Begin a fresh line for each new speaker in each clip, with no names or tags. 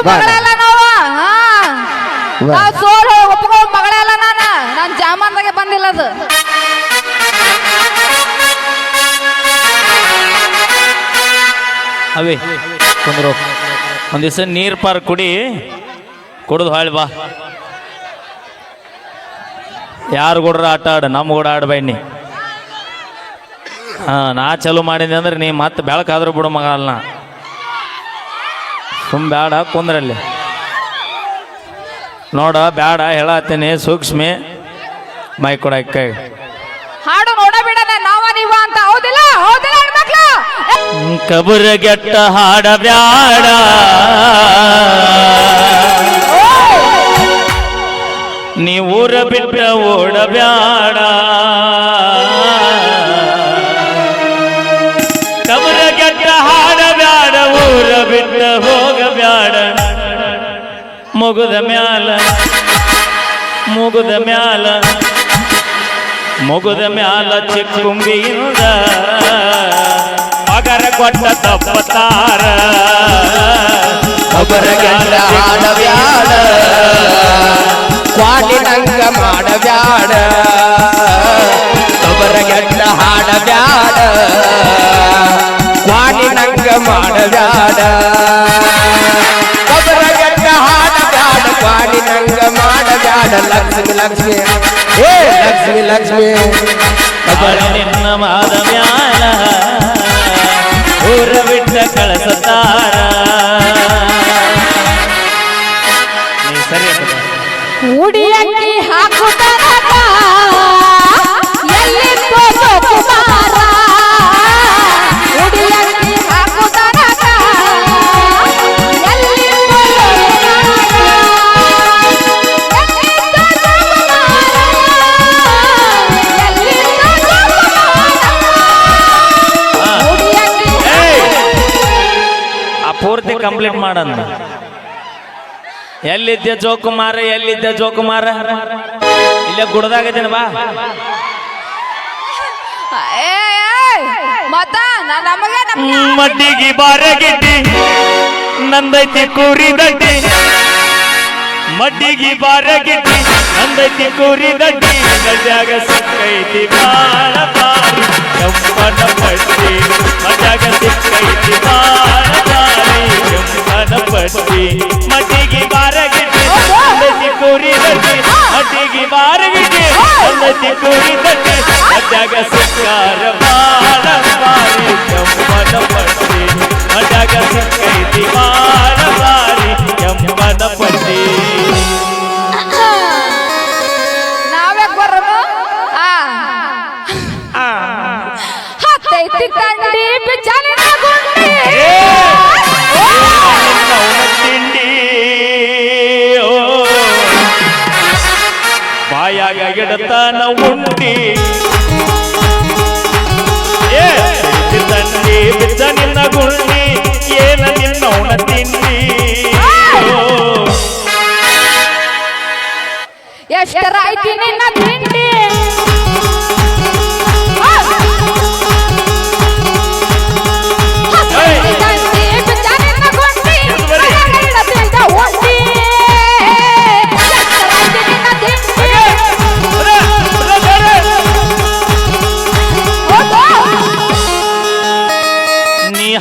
ಮಗಳಲ್ಲ ನಾವು ಸೋಲು ಒಪ್ಕೊಳ್ಳೋ ಮಗಳಲ್ಲ ನಾನು ಜಾಮಾನ್ದಾಗೆ ಬಂದಿಲ್ಲ ಅದು.
ಅವೇ ಕುಂದ್ರು ಒಂದ್ ದಿವಸ ನೀರ್ ಪಾರ್ ಕುಡಿದು ಹಾಳಿ ಬಾ. ಯಾರು ಕೂಡ ಆಟ ಆಡ, ನಮ್ಮ ಕೂಡ ಆಡ ಬನ್ನಿ. ನಾ ಚಲೋ ಮಾಡಿದೆ ಅಂದ್ರೆ ನೀ ಮತ್ತೆ ಬೆಳಕಾದ್ರೂ ಬಿಡು ಮಗ ಅಲ್ಲ. ಸುಮ್ ಬೇಡ ಕುಂದ್ರಲ್ಲಿ ನೋಡ, ಬೇಡ ಹೇಳತ್ತೀನಿ ಸೂಕ್ಷ್ಮಿ ಮೈ ಕೊಡ ಕೈ
ಹಾಡು ನೋಡಬೇಡ ನಾವ ನೀವ ಅಂತ. ಹೌದಿಲ್ಲ ಹೌದಿಲ್ಲ ಹೆಣ್ಮಕ್ಳು?
ಕಬುರಗೆಟ್ಟ ಹಾಡ ಬ್ಯಾಡ, ನೀ ಊರ ಬಿಟ್ಟ ಓಡಬ್ಯಾಡ. ಕಬುರಗೆಟ್ಟ ಹಾಡ ಬ್ಯಾಡ, ಊರ ಬಿಟ್ಟ ಹೋಗಬ್ಯಾಡ. ಮುಗುದ ಮ್ಯಾಲ ಮುಗುದ ಮ್ಯಾಲ ಮುಗುದ ಮ್ಯಾಲ ಚಿಕ್ಕುಂಬಿಯಿಂದ ಪಗರ ಕೊಟ್ಟ ತಪ್ಪತಾರ.
ಒಬ್ಬರಗೆಲ್ಲ ಹಾಡಬ್ಯಾಡ, ಕ್ವಾಟಿನಂಗ ಮಾಡಬ್ಯಾಡ. ಒಬ್ಬರಗೆಲ್ಲ ಹಾಡಬ್ಯಾಡ, ಕ್ವಾಟಿನಂಗ ಮಾಡಬ್ಯಾಡ. ಒಬ್ಬರಗೆಲ್ಲ ಹಾಡಬ್ಯಾಡ, ಕ್ವಾಟಿನಂಗ ಮಾಡಬ್ಯಾಡ. ಲಕ್ಷ್ಮಿ ಲಕ್ಷ್ಮಿ ಏ ಲಕ್ಷ್ಮಿ ಲಕ್ಷ್ಮಿ
ನಿನ್ನ ಮಾದ ಮ್ಯಾಲ ಊರ ಬಿಟ್ಟ ಕಳಸತಾರ.
ಉಡಿಯಕ್ಕಿ ಹಾಕುತ್ತಾರ ಎಲ್ಲಿಂದೋ ಕುಮಾರ. ಉಡಿಯಕ್ಕಿ ಹಾಕುತ್ತಾರ ಎಲ್ಲಿಂದೋ
ಆ ಪೂರ್ತಿ ಕಂಪ್ಲೀಟ್ ಮಾಡಂದ. ಎಲ್ಲಿದ್ದೆ ಜೋಕುಮಾರ, ಎಲ್ಲಿದ್ದೆ ಜೋಕುಮಾರ? ಇಲ್ಲೇ ಗುಡ್ದಾಗದೇನ ಬಾ.
ಮತ್ತ
ಮಡ್ಡಿಗೆ ಬಾರಗಿಟ್ಟಿ ನಂದೈತಿ ಕೂರಿದಡ್ಡಿ. ಮಡ್ಡಿಗೆ ಬಾರಗಿಟ್ಟಿ ನಂದೈತಿ ಕೂರಿದಡ್ಡಿ. ಗಡ್ಯಾಗ ಸಿಕ್ಕೈತಿ ಬಾಳ ಬಾರಿ ಕೆಂಪನ ಪಟ್ಟಿ. ಮಡ್ಯಾಗ ಸಿಕ್ಕೈತಿ ಬಾಳ ಬಾರಿ ಕೆಂಪನ ಪಟ್ಟಿ. ಮಡ್ಡಿಗೆ ಬಾರಗಿಟ್ಟಿ ನಂದೈತಿ ಕೂರಿದಡ್ಡಿ. ಮಡ್ಡಿಗೆ ಬಾರಗಿಟ್ಟಿ ನಂದೈತಿ ಕೂರಿದಡ್ಡಿ. ಮಡ್ಯಾಗ ಸಿಕ್ಕಾರ ಬಾಳ ಬಾರಿ ಕೆಂಪನ ಪಟ್ಟಿ. ಮಡ್ಯಾಗ ಸಿಕ್ಕೈತಿ ಬಾಳ ಬಾರಿ ಕೆಂಪನ ಪಟ್ಟಿ.
ನಾವ್ಯಾಕ್ ಬರೋದು? ಹತ್ತೈತಿ ತಂಡಿ ಬಿಚಾಲಿನ ಗುಂಡಿ.
ತಿಂಡಿ ಬಾಯಾಗ ಗಿಡತನ ಉಂಡಿ. ತಂಡಿ ಬಿದ್ದ ನಿನ್ನ ಗುಂಡಿ, ಏನ ನಿನ್ನವನ ತಿಂಡಿ.
ಎಷ್ಟರಾಯ್ತಿ ನಿನ್ನ ತಿಂಡಿ?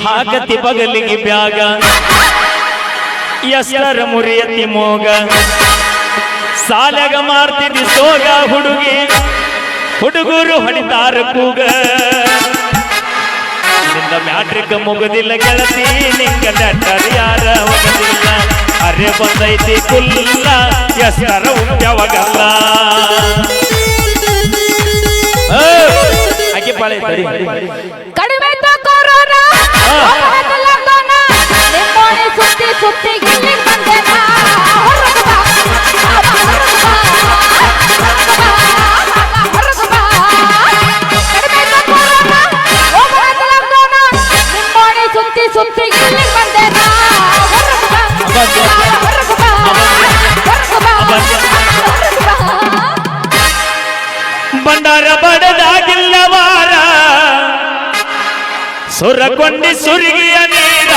ಹಾಕತಿ ಬಗಲಿಗೆ ಬ್ಯಾಗ, ಎಷ್ಟರ ಮುರಿಯತಿ ಮೋಗ. ಸಾಲಾಗ ಮಾಡ್ತಿದ್ದಿ ಸೋಗ ಹುಡುಗಿ, ಹುಡುಗರು ಹೊಡಿತಾರ ಕೂಗ. ನಿಂದ ಮ್ಯಾಟ್ರಿಕ್ ಮುಗುದಿಲ್ಲ ಗೆಳತಿ, ನಿಂಗ ನೆಟ್ಟರ್ ಯಾರ ಹೋಗದಿಲ್ಲ. ಅರೆ ಬಂದೈತಿ ಕುಲ್ಲ, ಎಷ್ಟರ ಉಂಟವಗಲ್ಲ. ಆಕೆ ಪಾಳೆ
ಕಡಿಮೆ ಕೊರೋನಾ ಸುತ್ತಿ ಸುತ್ತಿ ಗಿಲ್ಲಿಗೆ ಬಂದೆನಾ. ಸುತ್ತಿ ಸುತ್ತಿ ಗಿಲ್ಲಿಗೆ ಬಂದೆನಾ.
ಬಂಡಾರ ಬಡದಾಗಿಲ್ಲವಾರ, ಸುರಕೊಂಡಿ ಸುರಿಗಿಯ ನೀರ.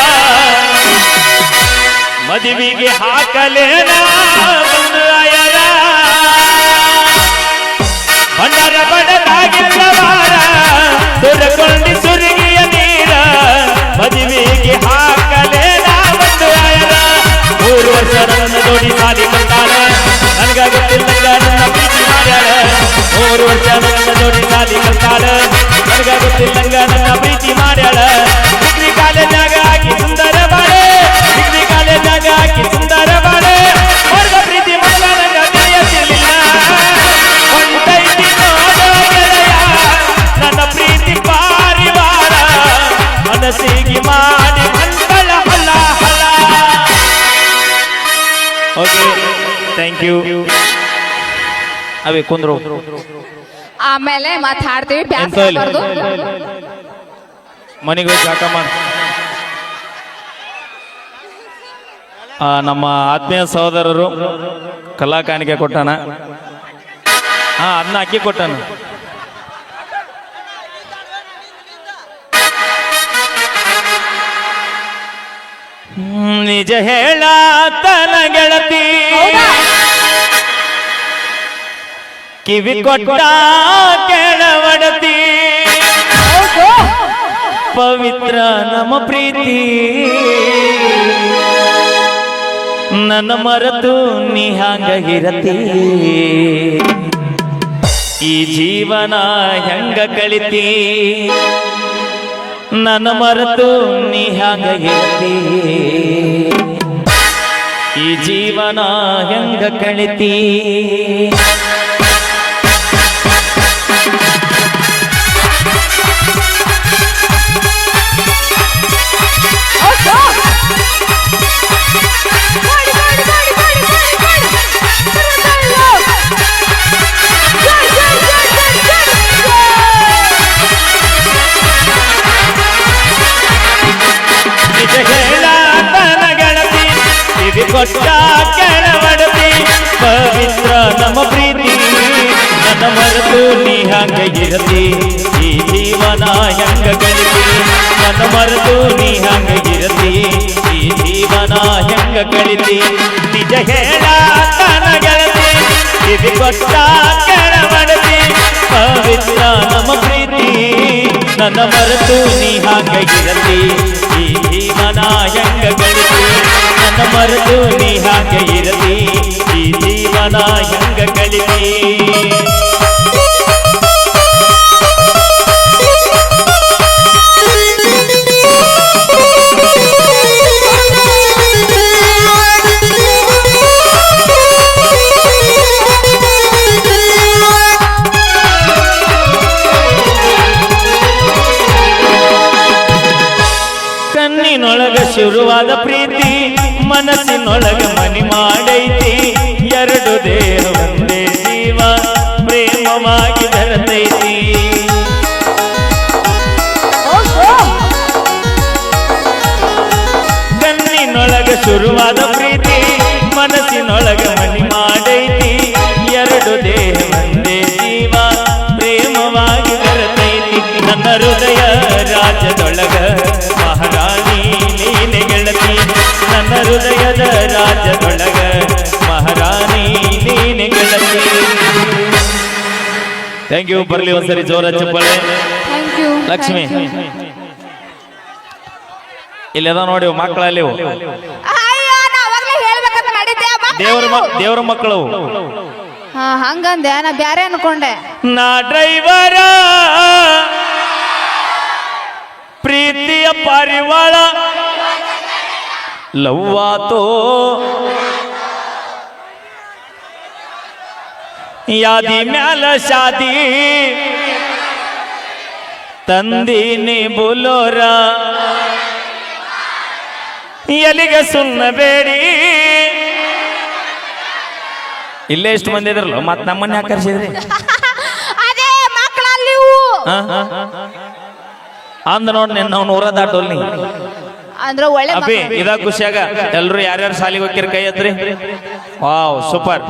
ಮದುವೆಗೆ ಹಾಕಲೇನ ಬಂದಾಯರ ಬಣ್ಣರ ಬಡದಾಗಿಲ್ಲವಾರ ಸುರಕೊಂಡಿ ಸುರುಗಿಯ ನೀರ ಮದುವೆಗೆ ಹಾಕಲೇನ ಬಂದಾಯರ 3 ವರ್ಷ ನನ್ನ ಜೋಡಿ ಸಾಲಿ ಕಲ್ತಾಳ ನನಗಾಗುತ್ತಿಲ್ಲ ನನ್ನ ಪ್ರೀತಿ ಮಾಡ್ಯಾಳ 3 ವರ್ಷ ನನ್ನ ಜೋಡಿ ಸಾಲಿ ಕಲ್ತಾಳ ನನಗಾಗುತ್ತಿಲ್ಲ ನನ್ನ ಪ್ರೀತಿ ಮಾಡ್ಯಾಳ ಡಿಗ್ರಿ ಕಾಲೇಜಾಗ ಹಾಕಿ ಸುಂದರ ಬಾಳೆ ಡಿಗ್ರಿ ಕಾಲೇಜಾಗ ಹಾಕಿ ಸುಂದರ ಬಾಳೆ ವರ್ಗ ಪ್ರೀತಿ ಮಗ ನನ್ನ ತಿಳಿಯಲಿಲ್ಲ ಹೊಂಟೈತಿ ನೋಡೋ ಗೆಳೆಯ ನನ್ನ ಪ್ರೀತಿ ಪಾರಿವಾಳ ಮನಸ್ಸಿಗೆ ಮಾಡಿ ಮಂಗಳ ಹಲ ಹಲ. Okay thank you. ಅವೇ ಕುಂದ್ರು
ಆಮೇಲೆ ಮತ್ತೆ ಹಾಡ್ತೀವಿ
ಎಂತ ಇಲ್ಲ. ಮನೆಗೆ ಹೋಗಿ ಜಾಕ ಮಾಡ. ನಮ್ಮ ಆತ್ಮೀಯ ಸಹೋದರರು ಕಲಾ ಕಾಣಿಕೆ ಕೊಟ್ಟಾನ. ಅದನ್ನ ಅಕ್ಕಿ ಕೊಟ್ಟಾನ. ನಿಜ ಹೇಳ ತನ ಗೆಳತಿ ಕಿವಿ ಕೊಟ್ಟ ಕೆಳವಡತಿ ಪವಿತ್ರ ನಮ್ಮ ಪ್ರೀತಿ ನನ್ನ ಮರೆತು ನೀ ಹಂಗ ಇರತಿ ಈ ಜೀವನ ಹೆಂಗ ಕಳಿತಿ ನನ್ನ ಮರೆತು ನೀ ಹಂಗ ಇರತಿ ಈ ಜೀವನ ಹೆಂಗ ಕಳಿತಿ ಕೊಟ್ಟ ಕೆಳವಡತಿ ಪವಿತ್ರ ನಮ್ಮ ಪ್ರೀತಿ ನನ್ನ ಮರೆತು ನೀ ಹಂಗ ಇರತಿ ಈ ಜೀವನ ಹೆಂಗ ಕಳಿತಿ ನನ್ನ ಮರೆತು ನೀ ಹಂಗ ಇರತಿ ಈ ಜೀವನ ಹೆಂಗ ಕಳಿತಿ ನಿಜ ಹೇಳ ತನ ಗೆಳತಿ ಕಿವಿ ಕೊಟ್ಟ ಕೆಳವಡತಿ ಪವಿತ್ರ ನಮ್ಮ ಪ್ರೀತಿ ನನ್ನ ಮರೆತು ನೀ ಹಂಗ ಇರತಿ ಈ ಜೀವನ ಹೆಂಗ ಕಳಿತಿ ನನ್ನ ಮರೆತು ನೀ ಹಾಗೆ ಇರಲಿ ಈ ಜೀವನ ಹೆಂಗ ಕಳಿತಿ ಕಣ್ಣಿನೊಳಗ ಶುರುವಾದ ಪ್ರೀತಿ ಮನಸ್ಸಿನೊಳಗ ಮನಿ ಮಾಡೈತಿ ಎರಡು ದೇಹ ಒಂದೇ ಜೀವ ಪ್ರೇಮವಾಗಿ ಬೆರೆತೈತಿ ಕಣ್ಣಿನೊಳಗ ಶುರುವಾದ ಪ್ರೀತಿ ಮನಸ್ಸಿನೊಳಗ ಮನಿ ಮಾಡೈತಿ ಎರಡು ದೇಹ ಒಂದೇ ಜೀವ ಪ್ರೇಮವಾಗಿ ಬೆರೆತೈತಿ ನನ್ನ ಹೃದಯ ರಾಜ್ಯದೊಳಗ ಮಹಾರಾಣಿ ನೀನೆ ಗೆಳತಿ ನನ್ನ ಹೃದಯದ ರಾಜ್ಯದೊಳಗ ಮಹಾರಾಣಿ ನೀನೆ ಗೆಳತಿ. Thank you. ಬರ್ಲಿ ಒಂದ್ಸರಿ ಜೋರ ಚಪ್ಪಾಳೆ. ಲಕ್ಷ್ಮಿ ಇಲ್ಲದ ನೋಡಿ ಮಕ್ಕಳಲ್ಲಿ ದೇವರ ಮಕ್ಕಳು
ಹಂಗಂದೆ ನಾ ಬ್ಯಾರೆ ಅನ್ಕೊಂಡೆ.
ನಾ ಡ್ರೈವರ ಪ್ರೀತಿಯ ಪಾರಿವಾಳ ಲವ್ವಾತೋ ಯಾದಿ ಮ್ಯಾಲ ಶಾದಿ ತಂದೀನಿ ಬುಲೋರ ಎಲ್ಲಿಗೆ ಸುಮ್ಮಬೇಡಿ. ಇಲ್ಲೇ ಎಷ್ಟು ಮಂದಿ ಇದ್ರಲ್ಲ ಮತ್ ನಮ್ಮನ್ನ ಯಾಕೆ ಕರ್ಸಿದ್ರಿ?
ಅದೇ ಮಕ್ಕಳಲ್ಲಿ
ಅಂದ ನೋಡ್ ನಾವು 100 ದಾಟೋಲ್ನಿ
ಅಂದ್ರ ಒಳ್ಳೆ
ಅಭಿ ಇದ ಖುಷಿಯಾಗ ಎಲ್ರು ಯಾರ್ಯಾರು ಶಾಲಿಗೆ ಹೋಗಿರ್ ಕೈ ಎತ್ರಿ. Wow super.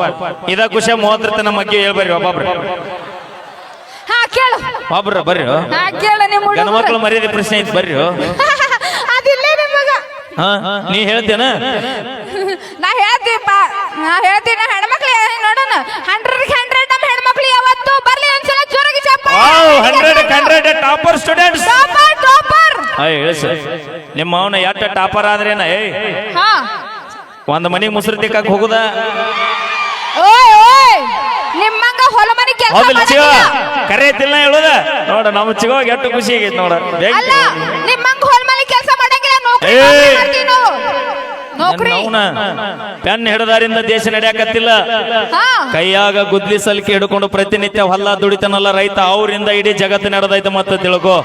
ಇದ ಖುಷಿಯಾಗ 30 ತನ ಮಗ್ಗೆ ಹೇಳ್ಬರ್ರಿ ಒಬ್ಬೊಬ್ರು.
ಕೇಳು
ಒಬ್ರ ಬರ್ರಿ. ಗಣ ಮಕ್ಳು ಮರ್ಯಾದೆ ಪ್ರಶ್ನೆ ಐತಿ ಬರ್ರಿ.
ಅದಿಲ್ಲ ನಿಮಗ
ನೀ ಹೇಳ್ತೇನ
ನಾ ಹೇಳ್ತೀನಿ ಹೆಣ್ಮಕ್ಳು ನೋಡೋಣ 100 ನಮ್ಮ ಹೆಣ್ಮಕ್ಳು ಯಾವತ್ತು ಬರ್ಲಿ ಒಂದ್ಸಲ ಜೋರಾಗಿ ಚಪ್ಪಾಳೆ
100 ಟಾಪರ್ ಸ್ಟೂಡೆಂಟ್ಸ್
ಟಾಪರ್
ಹೇಳಿ ಸರ್ ನಿಮ್ಮ ಅವನ ಎಟ್ಟ ಟಾಪರ್ ಆದ್ರೇನ
ಹಾ
ಒಂದ್ ಮನಿಗ್ ಮುಸ್ರಿ ತಿಕ್ಕಕ್ ಹೋಗುದ
ಓಯ್ ನಿಮ್ಮಂಗ ಹೊಲ ಮನೆ ಕೆಲಸ
ಹೌದಿಲ್ಲ ಚಿಗ ಕರೆ ಐತಿಲ್ಲ ಹೇಳುದ ನೋಡ ನಮ್ಮ ಚಿಗ ಎಷ್ಟು ಖುಷಿ ಆಗೈತಿ ನೋಡ
ಅಲ್ಲ ನಿಮ್ಮಂಗ ಹೊಲ ಮನೆ ಕೆಲಸ ಮಾಡಂಗಿಲ್ಲ ನೌಕರಿ
ಪೆನ್ ಹಿಡದಾರಿಂದ ದೇಶ ನಡೆಯಕತ್ತಿಲ್ಲ ಕೈಯಾಗ ಗುದ್ಲಿ ಸಲಿಕೆ ಹಿಡ್ಕೊಂಡು ಪ್ರತಿನಿತ್ಯ ಹೊಲ ದುಡಿತಾನಲ್ಲ ರೈತ ಅವರಿಂದ ಇಡೀ ಜಗತ್ತು ನಡೆದೈತೆ ಮತ್ತೆ ತಿಳ್ಕೋ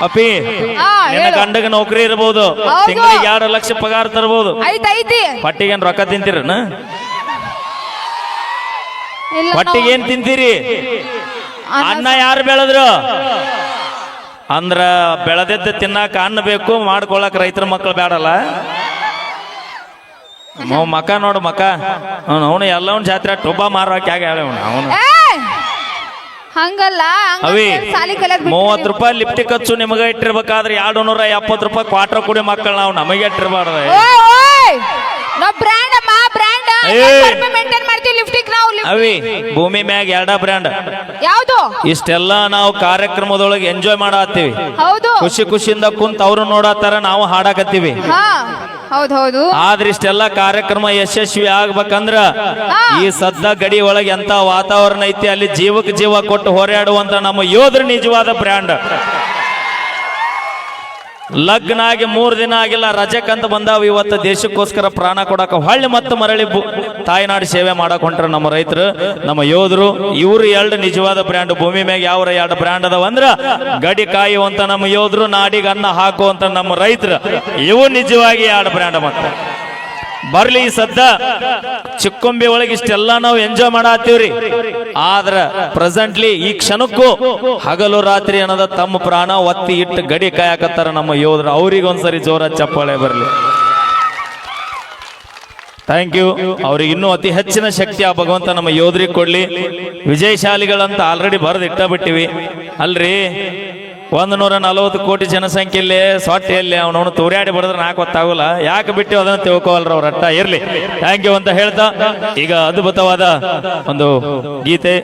ಅಪ್ಪಿ ನಿನ್ನ ಗಂಡಗ ನೌಕರಿ ಇರಬಹುದು ತಿಂಗಳಿಗೆ 2 ಲಕ್ಷ ಪಗಾರ ತರಬಹುದು ಪಟ್ಟಿಗೇನ್ ರೊಕ್ಕ ತಿಂತೀರನ ಪಟ್ಟಿಗೆ ಏನ್ ತಿಂತೀರಿ ಅನ್ನ ಯಾರು ಬೆಳೆದ್ರು ಅಂದ್ರ ಬೆಳೆದದ್ದು ತಿನ್ನಾಕ ಅನ್ನ ಬೇಕು ಮಾಡ್ಕೊಳಕ್ ರೈತರ ಮಕ್ಕಳು ಬೇಡಲ್ಲ ಮಕ ನೋಡು ಮಕ ಅವನು ಎಲ್ಲವನ್ ಜಾತ್ರೆ ಟೊಬ್ಬ ಮಾರೋಕೆ ಆಗ ಅವನು
ಹಂಗಲ್ಲ
ಅವಿ 30 ರೂಪಾಯಿ ಲಿಫ್ಟಿ ಖರ್ಚು ನಿಮಗ ಇಟ್ಟಿರ್ಬೇಕಾದ್ರೆ 270 ರೂಪಾಯಿ ಕ್ವಾರ್ಟರ್ ಕುಡಿ ಮಕ್ಕಳು ನಾವು ನಮಗೆ ಇಟ್ಟಿರ್ಬಾರ್ದು ಅವಿ ಭೂಮಿ ಮ್ಯಾಗ 2 ಬ್ರ್ಯಾಂಡ್
ಯಾವುದು
ಇಷ್ಟೆಲ್ಲ ನಾವು ಕಾರ್ಯಕ್ರಮದೊಳಗೆ ಎಂಜಾಯ್ ಮಾಡತ್ತೀವಿ
ಹೌದು
ಖುಷಿಯಿಂದ ಕುಂತ ಅವ್ರು ನೋಡತ್ತಾರ ನಾವು ಹಾಡಕತ್ತೀವಿ
ಹೌದು
ಆದ್ರೆ ಇಷ್ಟೆಲ್ಲ ಕಾರ್ಯಕ್ರಮ ಯಶಸ್ವಿ ಆಗ್ಬೇಕಂದ್ರ ಈ ಸದ್ದ ಗಡಿ ಒಳಗೆ ಎಂತ ವಾತಾವರಣ ಐತಿ ಅಲ್ಲಿ ಜೀವಕ್ಕೆ ಜೀವ ಕೊಟ್ಟು ಹೋರಾಡುವಂತ ನಮ್ಮ ಯೋಧರು ನಿಜವಾದ ಬ್ರ್ಯಾಂಡ್ ಲಗ್ನ ಆಗಿ 3 ದಿನ ಆಗಿಲ್ಲ ರಜಕ್ಕಂತ ಬಂದಾವ ಇವತ್ತು ದೇಶಕ್ಕೋಸ್ಕರ ಪ್ರಾಣ ಕೊಡಕ ಹೊಳ್ಳಿ ಮತ್ತು ಮರಳಿ ತಾಯ್ನಾಡು ಸೇವೆ ಮಾಡಕ್ ಹೊಂಟ್ರ ನಮ್ಮ ರೈತರು ನಮ್ಮ ಯೋಧರು ಇವರು 2 ನಿಜವಾದ ಬ್ರ್ಯಾಂಡ್ ಭೂಮಿ ಮ್ಯಾಗ ಯಾವ 2 ಬ್ರ್ಯಾಂಡ್ ಅದಾವ ಅಂದ್ರ ಗಡಿ ಕಾಯುವಂತ ನಮ್ಮ ಯೋಧರು ನಾಡಿಗೆ ಅನ್ನ ಹಾಕುವಂತ ನಮ್ಮ ರೈತರು ಇವು ನಿಜವಾಗಿ 2 ಬ್ರ್ಯಾಂಡ್ ಮತ್ತೆ ಬರ್ಲಿ ಈ ಸದ್ದ ಚಿಕ್ಕೊಂಬಿ ಒಳಗೆ ಇಷ್ಟೆಲ್ಲ ನಾವು ಎಂಜಾಯ್ ಮಾಡತ್ತೀವ್ರಿ ಆದ್ರ ಪ್ರೆಸೆಂಟ್ಲಿ ಈ ಕ್ಷಣಕ್ಕೂ ಹಗಲು ರಾತ್ರಿ ಅನ್ನೋದ ತಮ್ಮ ಪ್ರಾಣ ಒತ್ತಿ ಇಟ್ಟು ಗಡಿ ಕಾಯಕತ್ತಾರ ನಮ್ಮ ಯೋಧರು ಅವ್ರಿಗೆ ಒಂದ್ಸರಿ ಜೋರ ಚಪ್ಪಾಳೆ ಬರ್ಲಿ ಥ್ಯಾಂಕ್ ಯು ಅವ್ರಿಗೆ ಇನ್ನೂ ಅತಿ ಹೆಚ್ಚಿನ ಶಕ್ತಿ ಆ ಭಗವಂತ ನಮ್ಮ ಯೋಧರಿಗೆ ಕೊಡ್ಲಿ ವಿಜಯಶಾಲಿಗಳಂತ ಆಲ್ರೆಡಿ ಬರೆದು ಇಟ್ಟಬಿಟ್ಟಿವಿ ಅಲ್ರಿ 140 ಕೋಟಿ ಜನಸಂಖ್ಯೆಯಲ್ಲಿ ಸೊಟ್ಟೆಯಲ್ಲಿ ಅವನವನು ತೂರ್ಯಾಡಿ ಬಡಿದ್ರೆ 4 ಹೊತ್ತಾಗಲ್ಲ ಯಾಕೆ ಬಿಟ್ಟು ಅದನ್ನ ತಿಳ್ಕೋವಲ್ರ ಅವ್ರ ಅಟ್ಟ ಇರ್ಲಿ ಥ್ಯಾಂಕ್ ಯು ಅಂತ ಹೇಳ್ತಾ ಈಗ ಅದ್ಭುತವಾದ ಒಂದು ಗೀತೆ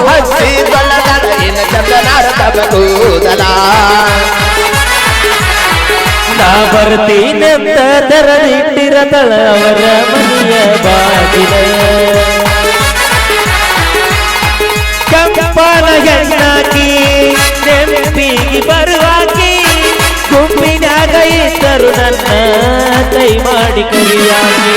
ಹಚ್ಚಿ ನಾ
ಬರ್ತೀನಂತ ತೆರದಿಟ್ಟಿರತಳ ಅವರ ಮನೆಯ ಬಾಗಿಲ ಕಂಪನ ಹೆಣ್ಣಾಕಿ ನೆನಪಿಗೆ ಬರುವಾಕಿ ಗುಂಪಿನಾಗ ಇದ್ದರು ನನ್ನ ಕೈ ಮಾಡಿ ಕರಿಯಾಗಿ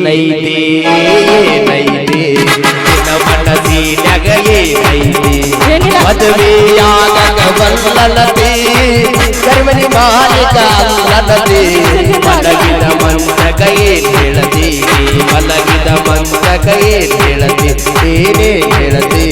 ಏನೈತಿ ಏನೈತಿ ನಿನ್ನ ಮನಸ್ಸಿನಾಗ ಏನೈತಿ ಮದುವೆಯಾದಾಗ ಬಲ್ಲನತಿ ಕರ್ಮನಿ ಮಾಲಿಕ ಅಲ್ಲನತಿ ಮಲಗಿದ ಮಂದಕ ಏನ್ ಹೇಳತಿ ಮಲಗಿದ ಮಂದಕ ಏನ್ ಹೇಳತಿ ಏನೇ ಹೇಳತಿ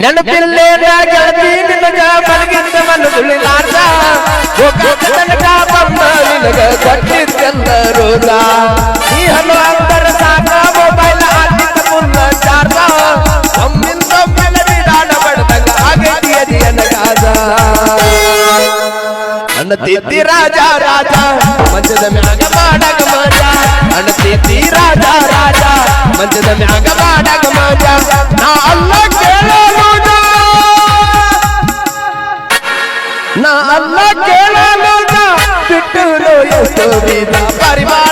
ನೆನಪಿಲ್ಲೇ ಗೆಳತಿ ನಿನಗ ಮಲಗಿದ್ದ ಮನಗುಳಿಲಾರ್ದ ತನಕ ಬಂದ ನಿನಗ ಕೊಟ್ಟಿದ್ದೆಲ್ಲ ರೋದ ಈ ಹಣ್ಣು ಅಂತರ ಸಾಕ ಮೊಬೈಲ್ ಹಾಕಿದ್ದ ಮುನ್ನ ಚಾರ್ದ ಒಮ್ಮಿಂದ ಬಿಡಾಡ ಬಡ್ದಂಗ ಆಗೈತಿ ಅದಿಯ ನಗಾದ ಅಣ್ಣತಿದ್ದಿ ರಾಜ ರಾಜ ಮಂಚದ ಮ್ಯಾಗ ಮಾಡಗ ಮಜ ಅಣ್ಣತಿದ್ದಿ ರಾಜ ರಾಜ ಮಂಚದ ಮ್ಯಾಗ ಮಾಡಗ ಮಜ ನಾ ಅಲ್ಲ ಕೇಳೋಣ ನಾ ಅಲ್ಲ ಕೇಳೋಣ ಬಿಟ್ಟು ಎಷ್ಟು ಬೀದ ಪರಿವಾರ